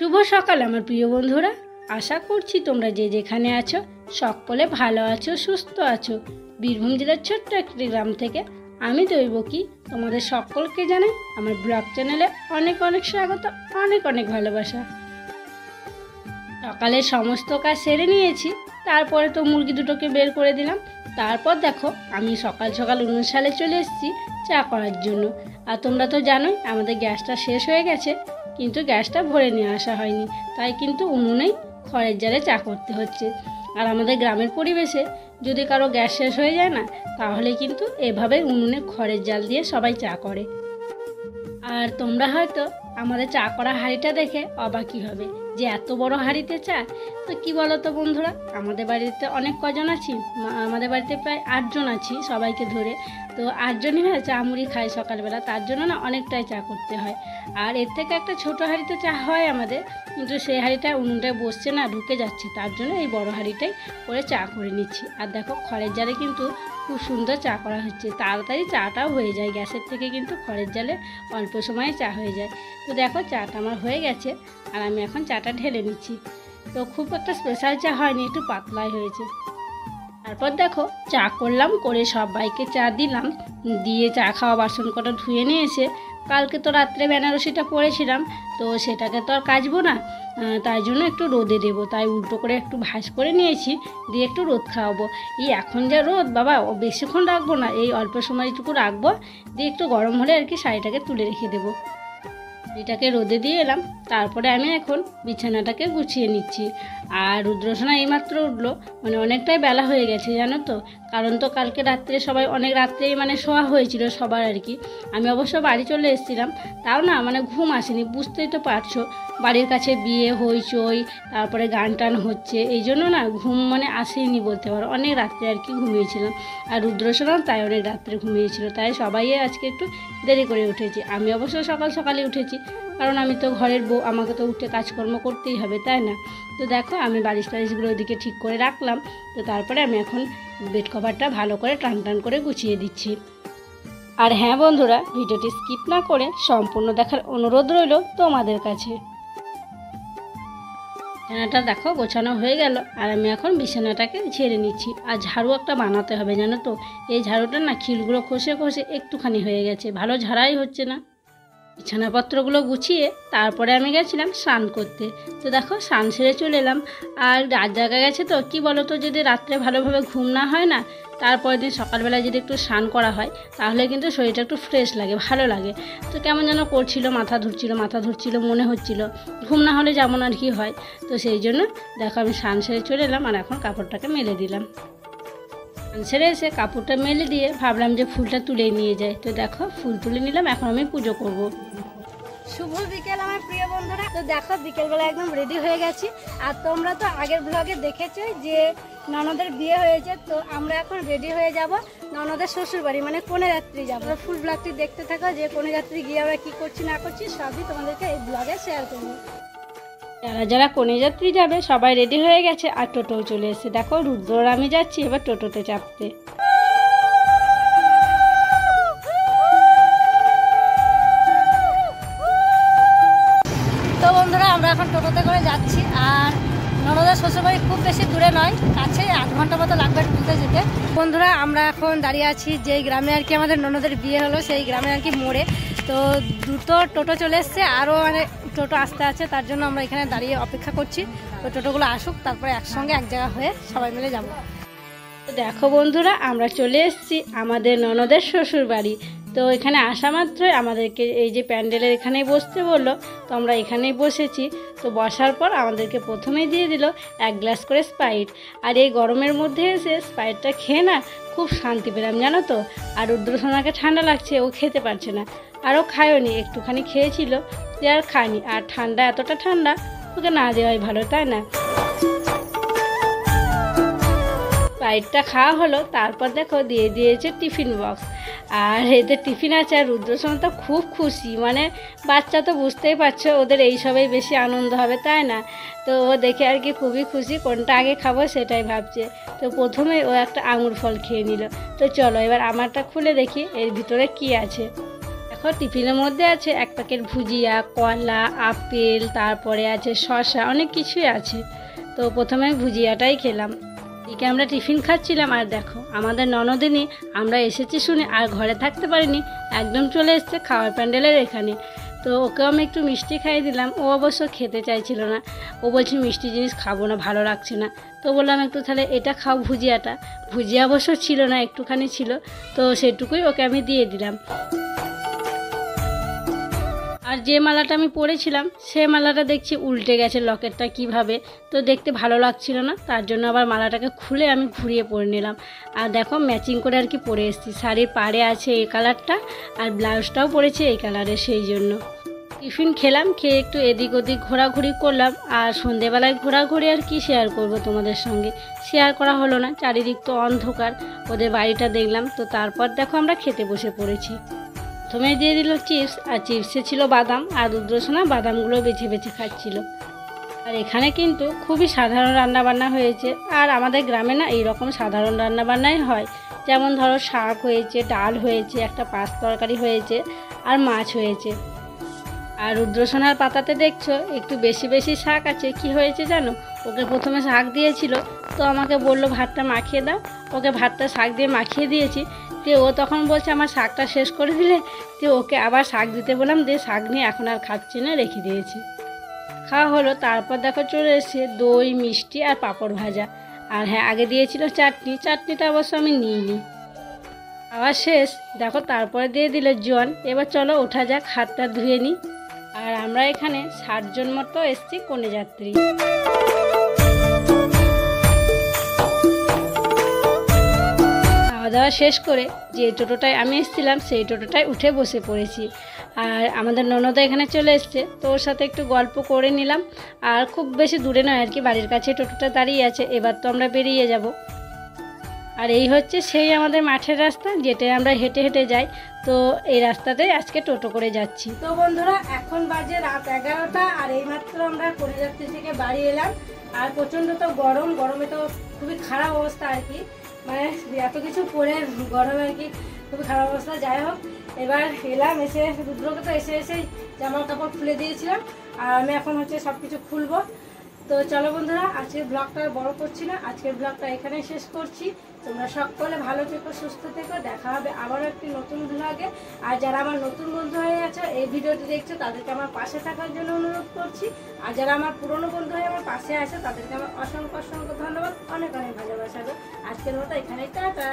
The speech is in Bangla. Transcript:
শুভ সকাল আমার প্রিয় বন্ধুরা। আশা করছি তোমরা যে যেখানে আছো সকলে ভালো আছো, সুস্থ আছো। বীরভূম জেলার ছোট্ট একটি গ্রাম থেকে আমি দৈবকী তোমাদের সকলকে জানাই আমার ব্লগ চ্যানেলে অনেক অনেক স্বাগত, অনেক অনেক ভালোবাসা। সকালে সমস্ত কাজ সেরে নিয়েছি, তারপরে তো মুরগি দুটোকে বের করে দিলাম। তারপর দেখো আমি সকাল সকাল অনুষ্ঠানে চলে এসেছি চা করার জন্য। আর তোমরা তো জানোই আমাদের গ্যাসটা শেষ হয়ে গেছে, কিন্তু গ্যাসটা ভরে নিয়ে আসা হয়নি, তাই কিন্তু উনুনেই খড়ের জালে চা করতে হচ্ছে। আর আমাদের গ্রামের পরিবেশে যদি কারো গ্যাস শেষ হয়ে যায় না, তাহলে কিন্তু এভাবে উনুনে খড়ের জাল দিয়ে সবাই চা করে। আর তোমরা হয়তো আমাদের চা করা হাঁড়িটা দেখে অবাকই হবে যে এত বড় হাঁড়িতে চা। তো কি বলো তো বন্ধুরা, আমাদের বাড়িতে অনেক কজন আছি, আমাদের বাড়িতে প্রায় 8 জন আছি সবাইকে ধরে। তো 8 জনই না চা মুড়ি খাই সকালবেলা, তার জন্য না অনেকটাই চা করতে হয়। আর এর থেকে একটা ছোট হাঁড়িতে চা হয় আমাদের, কিন্তু সেই হাঁড়িটা উনুনটায় বসছে না, ঢুকে যাচ্ছে, তার জন্য এই বড় হাঁড়িটাই করে চা করে নিচ্ছি। আর দেখো খড়ের জালে কিন্তু খুব সুন্দর চা করা হচ্ছে, তাড়াতাড়ি চাটাও হয়ে যায়। গ্যাসের থেকে কিন্তু খড়ের জালে অল্প সময়ে চা হয়ে যায়। তো দেখো চাটা আমার হয়ে গেছে, আর আমি এখন চাটা ঢেলে নিচ্ছি। তো খুব একটা স্পেশাল চা হয়নি, একটু পাতলাই হয়েছে। তারপর দেখো চা করলাম, করে সবাইকে চা দিলাম, দিয়ে চা খাওয়া বাসন কটা ধুয়ে নিয়ে এসে, কালকে তো রাত্রে বেনারসিটা পরেছিলাম, তো সেটাকে তো আর কাচবো না, তাই জন্য একটু রোদে দেবো, তাই উল্টো করে একটু ভাঁজ করে নিয়েছি, দিয়ে একটু রোদ খাওয়াবো। এই এখন যা রোদ বাবা, বেশিক্ষণ রাখবো না, এই অল্প সময়টুকু রাখবো, দিয়ে একটু গরম হলে আর কি শাড়িটাকে তুলে রেখে দেবো। এটাকে রোদে দিয়ে এলাম, তারপরে আমি এখন বিছানাটাকে গুছিয়ে নিচ্ছি। আর রুদ্রসোনা এইমাত্র উঠলো, মানে অনেকটাই বেলা হয়ে গেছে জানো তো, কারণ তো কালকে রাত্রে সবাই অনেক রাত্রেই মানে শোয়া হয়েছিল সবার আর কি। আমি অবশ্য বাড়ি চলে এসেছিলাম, তাও না মানে ঘুম আসেনি, বুঝতেই তো পারছো, বাড়ির কাছে বিয়ে হইচই, তারপরে গান টান হচ্ছে, এই জন্য না ঘুম মানে আসেনি বলতে পারো, অনেক রাত্রে আর কি ঘুমিয়েছিলাম। আর রুদ্রসোনাও তাই অনেক রাত্রে ঘুমিয়েছিল, তাই সবাই আজকে একটু দেরি করে উঠেছি। আমি অবশ্য সকাল সকালে উঠেছি, কারণ আমি তো ঘরের বউ, আমাকে তো উঠে কাজকর্ম করতেই হবে, তাই না? তো দেখো আমি বালিশ টালিশগুলো ওদিকে ঠিক করে রাখলাম। তো তারপরে আমি এখন বেড কভারটা ভালো করে টান টান করে গুছিয়ে দিচ্ছি। আর হ্যাঁ বন্ধুরা, ভিডিওটি স্কিপ না করে সম্পূর্ণ দেখার অনুরোধ রইল তোমাদের কাছে। বিছানাটা দেখো গোছানো হয়ে গেল, আর আমি এখন বিছানাটাকে ঝেড়ে নিচ্ছি। আর ঝাড়ু একটা বানাতে হবে জানো তো, এই ঝাড়ুটা না খিলগুলো খসে খসে একটুখানি হয়ে গেছে, ভালো ঝাড়াই হচ্ছে না। বিছানাপত্রগুলো গুছিয়ে তারপরে আমি গেছিলাম স্নান করতে। তো দেখো স্নান সেরে চলে এলাম। আর রাত জায়গা গেছে তো কি বলো তো, যদি রাত্রে ভালোভাবে ঘুম না হয় না, তারপরের দিন সকালবেলা যদি একটু স্নান করা হয়, তাহলে কিন্তু শরীরটা একটু ফ্রেশ লাগে, ভালো লাগে। তো কেমন যেন করছিল, মাথা ধরছিল মনে হচ্ছিল, ঘুম না হলে যেমন আর কি হয়। তো সেই জন্য দেখো আমি স্নান সেরে চলে এলাম, আর এখন কাপড়টাকে মেলে দিলাম। ছেড়ে এসে কাপড়টা মেলে দিয়ে ভাবলাম যে ফুলটা তুলে নিয়ে যাই। তো দেখো ফুল তুলে নিলাম, এখন আমি পুজো করব। শুভ বিকেল আমার প্রিয় বন্ধুরা। তো দেখো বিকেলবেলা একদম রেডি হয়ে গেছি। আর তোমরা তো আগের ব্লগে দেখেছো যে ননদের বিয়ে হয়েছে, তো আমরা এখন রেডি হয়ে যাব ননদের শ্বশুর বাড়ি, মানে কনে যাত্রী যাবো। ফুল ব্লগটি দেখতে থাকো, যে কনে যাত্রী গিয়ে আমরা কী করছি না করছি সবই তোমাদেরকে এই ব্লগে শেয়ার করবো। যারা যারা কনে যাত্রী যাবে সবাই রেডি হয়ে গেছে, আর টোটোও চলে এসেছে। দেখো রুদ্র আমি যাচ্ছি এবার টোটোতে চাপতে। তো বন্ধুরা আমরা এখন টোটোতে করে যাচ্ছি। আর ননদের শ্বশুরবাড়ি খুব বেশি দূরে নয়, কাছে 8 ঘন্টা মতো লাগবে টোটোতে যেতে। বন্ধুরা আমরা এখন দাঁড়িয়ে আছি যেই গ্রামে আর কি আমাদের ননদের বিয়ে হলো, সেই গ্রামে আর কি মোড়ে। তো দুটো টোটো চলে এসছে, আরও মানে টোটো আসতে আছে, তার জন্য আমরা এখানে দাঁড়িয়ে অপেক্ষা করছি। তো টোটোগুলো আসুক, তারপরে একসঙ্গে এক জায়গা হয়ে সবাই মিলে যাবো। তো দেখো বন্ধুরা আমরা চলে এসেছি আমাদের ননদের শ্বশুর বাড়ি। তো এখানে আসা মাত্রই আমাদেরকে এই যে প্যান্ডেলের এখানেই বসতে বললো, তো আমরা এখানেই বসেছি। তো বসার পর আমাদেরকে প্রথমেই দিয়ে দিল 1 গ্লাস করে স্প্রাইট। আর এই গরমের মধ্যে এসে স্প্রাইটটা খেয়ে না খুব শান্তি পেলাম জানো তো। আর রুদ্রসোনাকে ঠান্ডা লাগছে, ও খেতে পারছে না, আরও খায়ওনি, একটুখানি খেয়েছিল, যে আর খায়নি। আর ঠান্ডা, এতটা ঠান্ডা ওকে না দেওয়াই ভালো, তাই না? স্প্রাইটটা খাওয়া হলো, তারপর দেখো দিয়ে দিয়েছে টিফিন বক্স। আর এতে টিফিন আছে। আর রুদ্রসোনা তো খুব খুশি, মানে বাচ্চা তো বুঝতেই পারছো, ওদের এইসবেই বেশি আনন্দ হবে, তাই না? তো ও দেখে আর কি খুবই খুশি, কোনটা আগে খাবো সেটাই ভাবছে। তো প্রথমে ও একটা আঙুর ফল খেয়ে নিল। তো চলো এবার আমারটা খুলে দেখি এর ভিতরে কি আছে। দেখো টিফিনের মধ্যে আছে এক প্যাকেট ভুজিয়া, কলা, আপেল, তারপরে আছে শসা, অনেক কিছুই আছে। তো প্রথমে ভুজিয়াটাই খেলাম। এদিকে আমরা টিফিন খাচ্ছিলাম, আর দেখো আমাদের ননদিনী আমরা এসেছি শুনে আর ঘরে থাকতে পারিনি, একদম চলে এসছে খাওয়ার প্যান্ডেলের এখানে। তো ওকেও আমি একটু মিষ্টি খাইয়ে দিলাম। ও অবশ্য খেতে চাইছিল না, ও বলছে মিষ্টি জিনিস খাবো না, ভালো লাগছে না। তো বললাম একটু তাহলে এটা খাও ভুজিয়াটা। ভুজিয়া অবশ্য ছিল না, একটুখানি ছিল, তো সেটুকুই ওকে আমি দিয়ে দিলাম। আর যে মালাটা আমি পরেছিলাম সে মালাটা দেখছি উল্টে গেছে লকেটটা কিভাবে, তো দেখতে ভালো লাগছিল না, তার জন্য আবার মালাটাকে খুলে আমি ঘুরিয়ে পরে নিলাম। আর দেখো ম্যাচিং করে আর কি পরে এসেছি, শাড়ির পাড়ে আছে এই কালারটা আর ব্লাউজটাও পরেছে এই কালারের, সেই জন্য। টিফিন খেলাম, খেয়ে একটু এদিক ওদিক ঘোরাঘুরি করলাম। আর সন্ধেবেলায় ঘোরাঘুরি আর কি শেয়ার করব তোমাদের সঙ্গে, শেয়ার করা হলো না, চারিদিক তো অন্ধকার। ওদের বাড়িটা দেখলাম, তো তারপর দেখো আমরা খেতে বসে পড়েছি। প্রথমে দিয়ে দিল চিপস, আর চিপসে ছিল বাদাম, আর রুদ্রসোনা বাদামগুলো বেছে বেছে খাচ্ছিল। আর এখানে কিন্তু খুবই সাধারণ রান্নাবান্না হয়েছে, আর আমাদের গ্রামে না এইরকম সাধারণ রান্নাবান্নাই হয়। যেমন ধরো শাক হয়েছে, ডাল হয়েছে, একটা পাঁচ তরকারি হয়েছে, আর মাছ হয়েছে। আর রুদ্রসোনার পাতাতে দেখছো একটু বেশি বেশি শাক আছে। কি হয়েছে জানো, ওকে প্রথমে শাক দিয়েছিল, তো আমাকে বললো ভাতটা মাখিয়ে দাও, ওকে ভাতটা শাক দিয়ে মাখিয়ে দিয়েছি। তো ও তখন বলছে আমার শাকটা শেষ করে দিলে, তো ওকে আবার শাক দিতে বললাম, দিয়ে শাক নিয়ে এখন আর খাচ্ছি না, রেখে দিয়েছি। খাওয়া হলো, তারপর দেখো চলে এসেছে দই, মিষ্টি আর পাঁপড় ভাজা। আর হ্যাঁ, আগে দিয়েছিল চাটনি, চাটনিটা অবশ্য আমি নিইনি। খাওয়া শেষ, দেখো তারপরে দিয়ে দিল জন। এবার চলো ওঠা যাক, হাতটা ধুয়ে নিই। আর আমরা এখানে 60 জন মতো এসেছি কনে যাত্রী। খাওয়া দাওয়া শেষ করে যে টোটোটায় আমি এসেছিলাম সেই টোটোটায় উঠে বসে পড়েছি। আর আমাদের ননদা এখানে চলে এসছে, তো ওর সাথে একটু গল্প করে নিলাম। আর খুব বেশি দূরে নয় আর কি, বাড়ির কাছে টোটোটা দাঁড়িয়ে আছে, এবার তো আমরা বেরিয়ে যাব। আর এই হচ্ছে সেই আমাদের মাঠের রাস্তা, যেটা আমরা হেঁটে হেঁটে যাই। তো এই রাস্তাতে আজকে টোটো করে যাচ্ছি। তো বন্ধুরা এখন বাজে রাত 11টা, আর এইমাত্র আমরা কনে যাত্রী থেকে বাড়ি এলাম। আর প্রচণ্ড তো গরম, গরমে তো খুবই খারাপ অবস্থা আর কি, মানে এত কিছু পরে গরমে আর কি খুবই খারাপ অবস্থা। যাই হোক, এবার এলাম, এসে রুদ্রকে তো এসে জামা কাপড় খুলে দিয়েছিলাম, আর আমি এখন হচ্ছে সব কিছু খুলবো। তো চলো বন্ধুরা, আজকের ব্লগটা বড় করছি না, আজকের ব্লগটা এখানেই শেষ করছি। তোমরা সকলে ভালো থেকো, সুস্থ থেকো, দেখা হবে আবারও একটি নতুন ব্লগে। আর যারা আমার নতুন বন্ধু হয়ে আছো, এই ভিডিওটি দেখছো, তাদেরকে আমার পাশে থাকার জন্য অনুরোধ করছি। আর যারা আমার পুরনো বন্ধু হয়ে আমার পাশে আছে, তাদেরকে আমার অসংখ্য অসংখ্য ধন্যবাদ, অনেক অনেক ভালোবাসা। আজকের মতো এখানেই টাটা।